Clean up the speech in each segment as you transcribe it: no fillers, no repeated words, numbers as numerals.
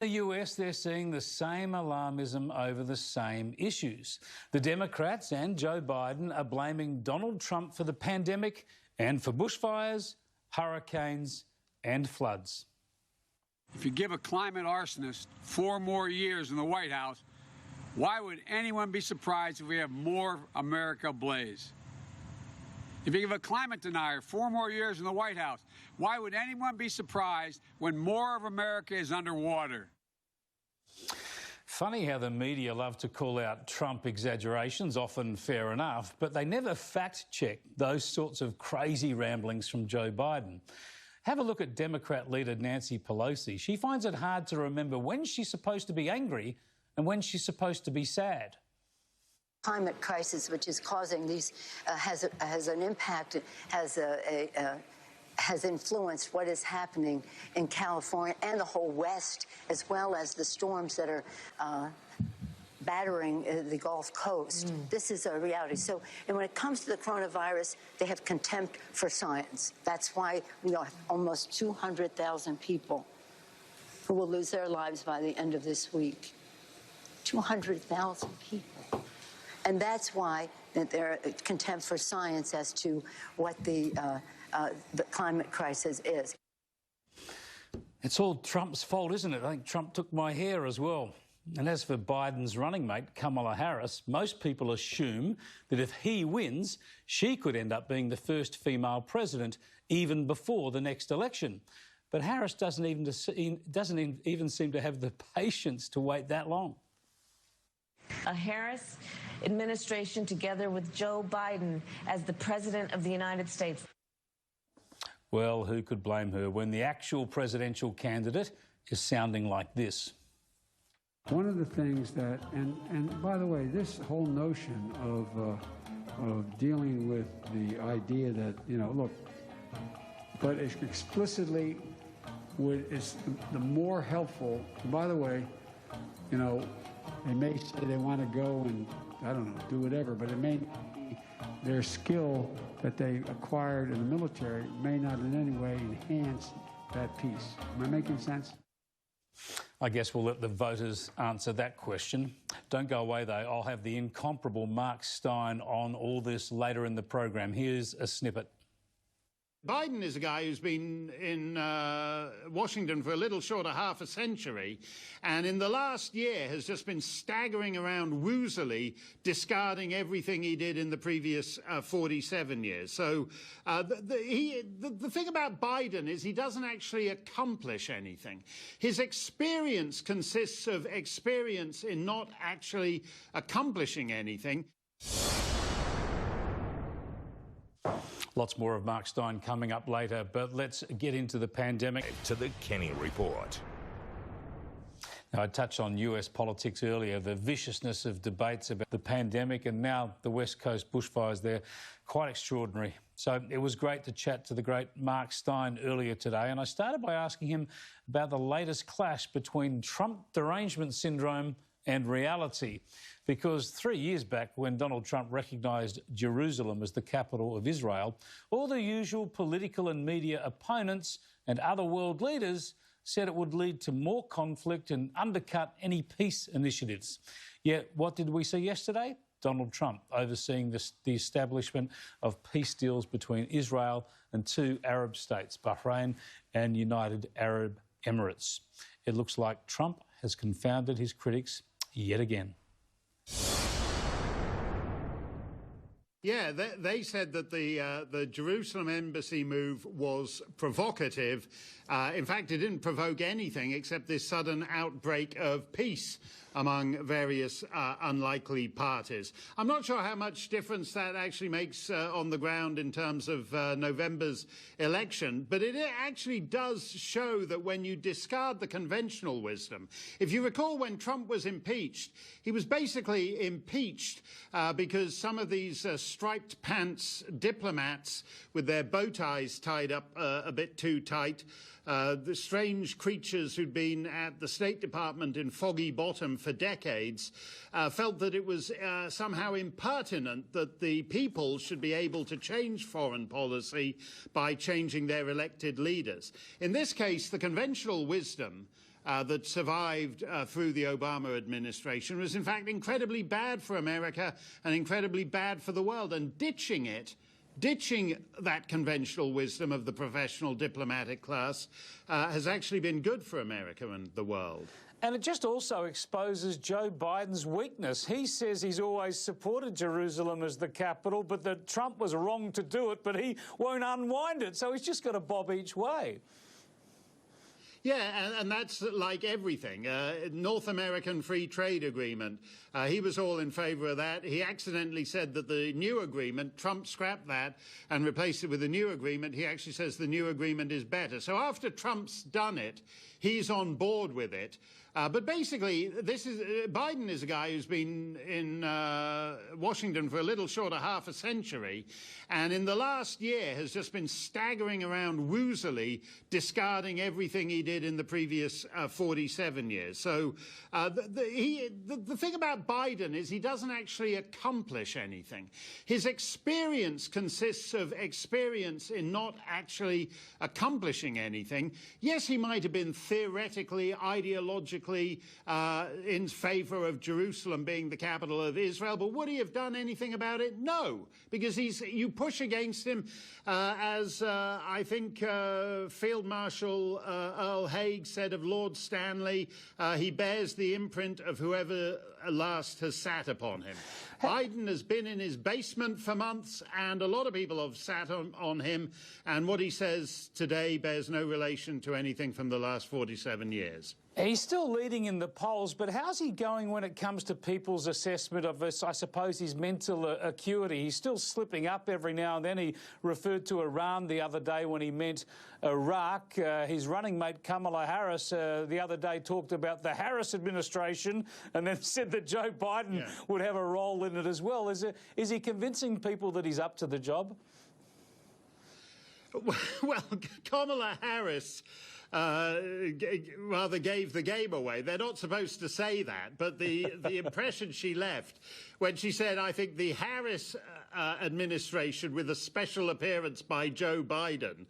In the US, they're seeing the same alarmism over the same issues. The Democrats and Joe Biden are blaming Donald Trump for the pandemic and for bushfires, hurricanes and floods. If you give a climate arsonist 4 more years in the White House, why would anyone be surprised if we have more America ablaze? If you give a climate denier 4 more years in the White House, why would anyone be surprised when more of America is underwater? Funny how the media love to call out Trump exaggerations, often fair enough, but they never fact-check those sorts of crazy ramblings from Joe Biden. Have a look at Democrat leader Nancy Pelosi. She finds it hard to remember when she's supposed to be angry and when she's supposed to be sad. Climate crisis, which is causing these, has an impact, has influenced what is happening in California and the whole West, as well as the storms that are battering the Gulf Coast. This is a reality. So, and when it comes to the coronavirus, they have contempt for science. That's why we have almost 200,000 people who will lose their lives by the end of this week. 200,000 people. And that's why there is contempt for science as to what the climate crisis is. It's all Trump's fault, isn't it? I think Trump took my hair as well. And as for Biden's running mate, Kamala Harris, most people assume that if he wins, she could end up being the first female president even before the next election. But Harris doesn't even seem to have the patience to wait that long. A Harris administration together with Joe Biden as the President of the United States. Well, who could blame her when the actual presidential candidate is sounding like this? One of the things that, and by the way, this whole notion of dealing with the idea that, you know, look, but explicitly is the more helpful. By the way, you know, they may say they want to go and, I don't know, do whatever, but it may not be their skill that they acquired in the military may not in any way enhance that piece. Am I making sense? I guess we'll let the voters answer that question. Don't go away, though. I'll have the incomparable Mark Steyn on all this later in the program. Here's a snippet. Biden is a guy who's been in Washington for a little short of half a century, and in the last year has just been staggering around woozily, discarding everything he did in the previous 47 years. So the thing about Biden is he doesn't actually accomplish anything. His experience consists of experience in not actually accomplishing anything. Lots more of Mark Steyn coming up later, but let's get into the pandemic. To the Kenny Report. Now, I touched on US politics earlier, the viciousness of debates about the pandemic and now the West Coast bushfires there. Quite extraordinary. So it was great to chat to the great Mark Steyn earlier today, and I started by asking him about the latest clash between Trump derangement syndrome and reality. Because 3 years back, when Donald Trump recognised Jerusalem as the capital of Israel, all the usual political and media opponents and other world leaders said it would lead to more conflict and undercut any peace initiatives. Yet, what did we see yesterday? Donald Trump overseeing the establishment of peace deals between Israel and 2 Arab states, Bahrain and United Arab Emirates. It looks like Trump has confounded his critics yet again. Yeah, they said that the Jerusalem embassy move was provocative. In fact, it didn't provoke anything except this sudden outbreak of peace among various unlikely parties. I'm not sure how much difference that actually makes on the ground in terms of November's election, but it actually does show that when you discard the conventional wisdom, if you recall when Trump was impeached, he was basically impeached because some of these striped pants diplomats with their bow ties tied up a bit too tight, the strange creatures who'd been at the State Department in Foggy Bottom for decades, felt that it was somehow impertinent that the people should be able to change foreign policy by changing their elected leaders. In this case, the conventional wisdom that survived through the Obama administration was in fact incredibly bad for America and incredibly bad for the world. And ditching that conventional wisdom of the professional diplomatic class has actually been good for America and the world. And it just also exposes Joe Biden's weakness. He says he's always supported Jerusalem as the capital, but that Trump was wrong to do it, but he won't unwind it. So he's just got to bob each way. Yeah, and that's like everything. North American Free Trade Agreement, he was all in favor of that. He accidentally said that the new agreement, Trump scrapped that and replaced it with a new agreement. He actually says the new agreement is better. So after Trump's done it, he's on board with it. But basically, Biden is a guy who's been in Washington for a little short of half a century, and in the last year has just been staggering around woozily, discarding everything he did in the previous 47 years. So the thing about Biden is he doesn't actually accomplish anything. His experience consists of experience in not actually accomplishing anything. Yes, he might have been theoretically, ideologically in favor of Jerusalem being the capital of Israel, but would he have done anything about it? No, because you push against him, as I think Field Marshal Earl Haig said of Lord Stanley, he bears the imprint of whoever last has sat upon him. Biden has been in his basement for months, and a lot of people have sat on him, and what he says today bears no relation to anything from the last 47 years. He's still leading in the polls, but how's he going when it comes to people's assessment of this, I suppose, his mental acuity? He's still slipping up every now and then. He referred to Iran the other day when he meant Iraq. His running mate Kamala Harris the other day talked about the Harris administration and then said that Joe Biden would have a role in it as well. Is he convincing people that he's up to the job? Well, Kamala Harris rather gave the game away. They're not supposed to say that, but the impression she left when she said, I think the Harris administration with a special appearance by Joe Biden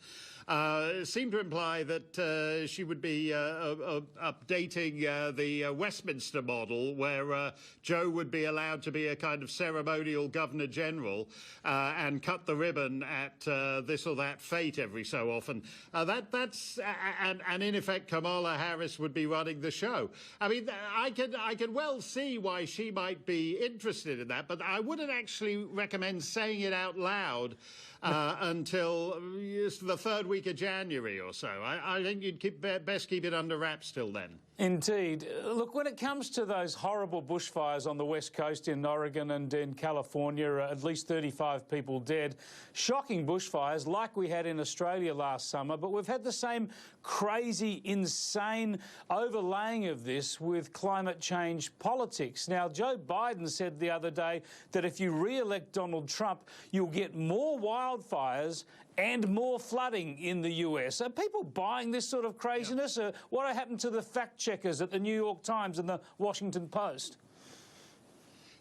seemed to imply that she would be updating the Westminster model, where Joe would be allowed to be a kind of ceremonial governor general and cut the ribbon at this or that fate every so often. And in effect, Kamala Harris would be running the show. I mean, I could well see why she might be interested in that, but I wouldn't actually recommend saying it out loud until the third week of January or so. I think you'd best keep it under wraps till then. Indeed. Look, when it comes to those horrible bushfires on the West Coast in Oregon and in California, at least 35 people dead, shocking bushfires like we had in Australia last summer, but we've had the same crazy, insane overlaying of this with climate change politics. Now, Joe Biden said the other day that if you re-elect Donald Trump, you'll get more wildfires and more flooding in the US. Are people buying this sort of craziness? Yeah. What happened to the fact checkers at the New York Times and the Washington Post?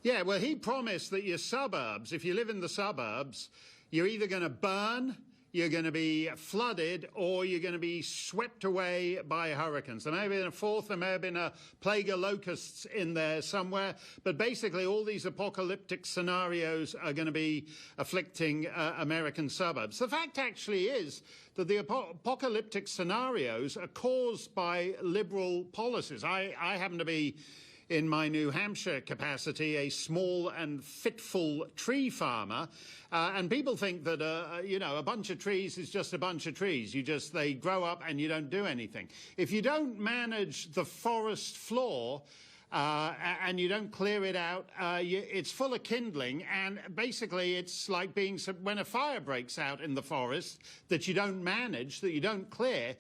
Yeah, well, he promised that your suburbs, if you live in the suburbs, you're either going to burn, you're going to be flooded, or you're going to be swept away by hurricanes. There may have been a fourth, there may have been a plague of locusts in there somewhere, but basically all these apocalyptic scenarios are going to be afflicting American suburbs. The fact actually is that the apocalyptic scenarios are caused by liberal policies. I happen to be, in my New Hampshire capacity, a small and fitful tree farmer. And people think that, a bunch of trees is just a bunch of trees. They grow up and you don't do anything. If you don't manage the forest floor, and you don't clear it out, it's full of kindling, and basically it's like when a fire breaks out in the forest that you don't manage, that you don't clear.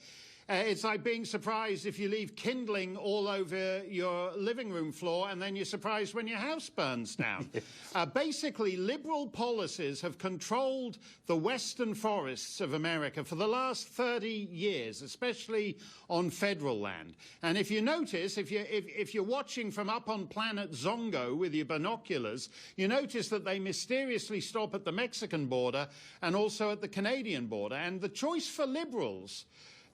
It's like being surprised if you leave kindling all over your living room floor and then you're surprised when your house burns down. Basically, liberal policies have controlled the western forests of America for the last 30 years, especially on federal land. And if you notice, if you're watching from up on planet Zongo with your binoculars, you notice that they mysteriously stop at the Mexican border and also at the Canadian border. And the choice for liberals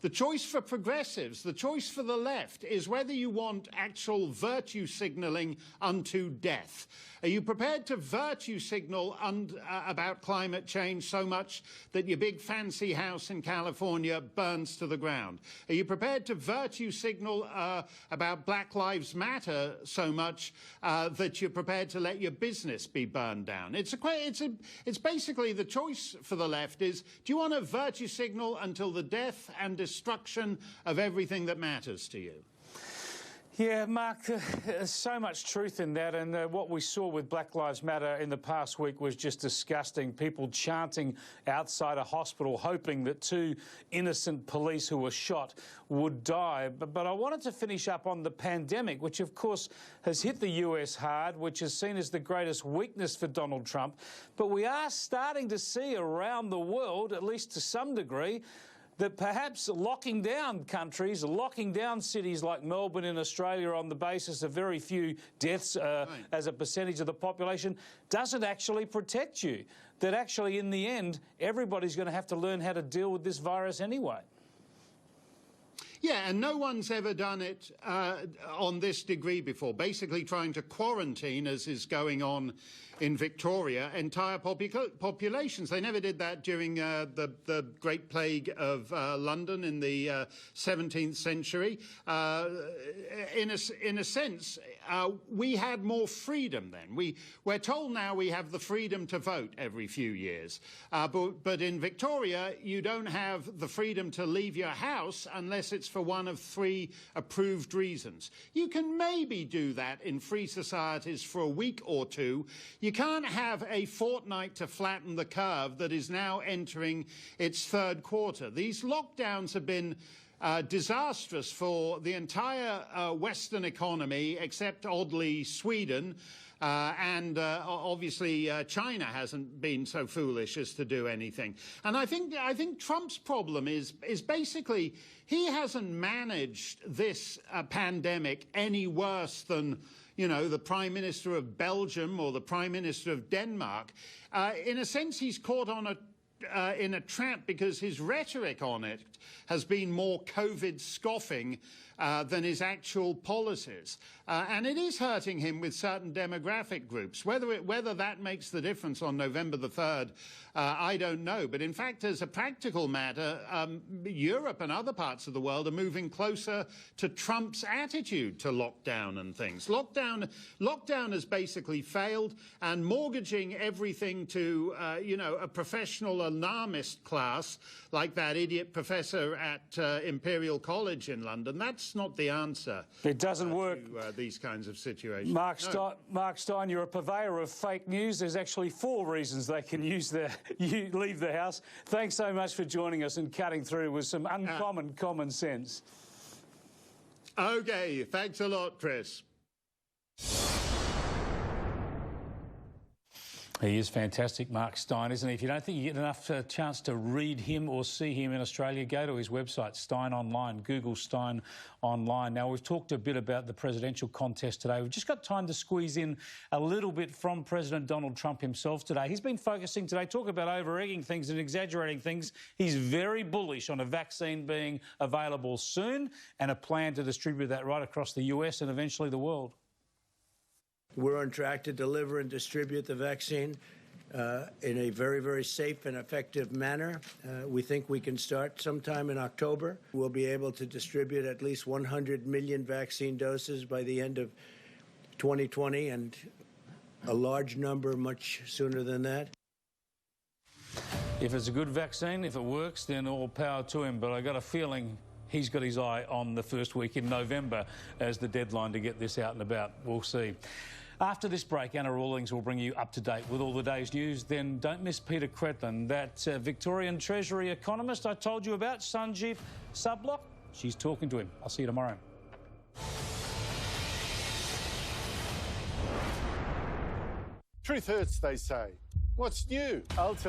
The choice for progressives, the choice for the left, is whether you want actual virtue signaling unto death. Are you prepared to virtue signal about climate change so much that your big fancy house in California burns to the ground? Are you prepared to virtue signal about Black Lives Matter so much that you're prepared to let your business be burned down? It's basically the choice for the left is, do you want to virtue signal until the death and destruction of everything that matters to you? Yeah, Mark, there's so much truth in that, and what we saw with Black Lives Matter in the past week was just disgusting. People chanting outside a hospital, hoping that 2 innocent police who were shot would die. But I wanted to finish up on the pandemic, which of course has hit the US hard, which is seen as the greatest weakness for Donald Trump. But we are starting to see around the world, at least to some degree, that perhaps locking down countries, locking down cities like Melbourne in Australia on the basis of very few deaths as a percentage of the population doesn't actually protect you. That actually, in the end, everybody's going to have to learn how to deal with this virus anyway. Yeah, and no one's ever done it on this degree before, basically trying to quarantine, as is going on in Victoria, entire populations. They never did that during the Great Plague of London in the 17th century. In a sense, we had more freedom then. We're told now we have the freedom to vote every few years. But in Victoria, you don't have the freedom to leave your house unless it's for one of 3 approved reasons. You can maybe do that in free societies for a week or 2. You can't have a fortnight to flatten the curve that is now entering its 3rd quarter. These lockdowns have been disastrous for the entire Western economy, except oddly Sweden. And obviously China hasn't been so foolish as to do anything. And I think Trump's problem is basically he hasn't managed this pandemic any worse than, you know, the Prime Minister of Belgium or the Prime Minister of Denmark. In a sense, he's caught on in a trap because his rhetoric on it has been more COVID scoffing than his actual policies. And it is hurting him with certain demographic groups. Whether that makes the difference on November the 3rd, I don't know. But in fact, as a practical matter, Europe and other parts of the world are moving closer to Trump's attitude to lockdown and things. Lockdown has basically failed, and mortgaging everything to, you know, a professional alarmist class like that idiot professor at Imperial College in London, that's not the answer. It doesn't work. To these kinds of situations. Mark Steyn, you're a purveyor of fake news. There's actually 4 reasons they can use you leave the house. Thanks so much for joining us and cutting through with some uncommon common sense. Okay, thanks a lot, Chris. He is fantastic, Mark Steyn, isn't he? If you don't think you get enough chance to read him or see him in Australia, go to his website, Steyn Online. Google Steyn Online. Now, we've talked a bit about the presidential contest today. We've just got time to squeeze in a little bit from President Donald Trump himself today. He's been focusing today, talk about over-egging things and exaggerating things. He's very bullish on a vaccine being available soon and a plan to distribute that right across the US and eventually the world. We're on track to deliver and distribute the vaccine in a very, very safe and effective manner. We think we can start sometime in October. We'll be able to distribute at least 100 million vaccine doses by the end of 2020 and a large number much sooner than that. If it's a good vaccine, if it works, then all power to him. But I got a feeling he's got his eye on the first week in November as the deadline to get this out and about. We'll see. After this break, Anna Rawlings will bring you up to date with all the day's news. Then don't miss Peter Cretland, that Victorian Treasury economist I told you about, Sanjeev Sublock. She's talking to him. I'll see you tomorrow. Truth hurts, they say. What's new?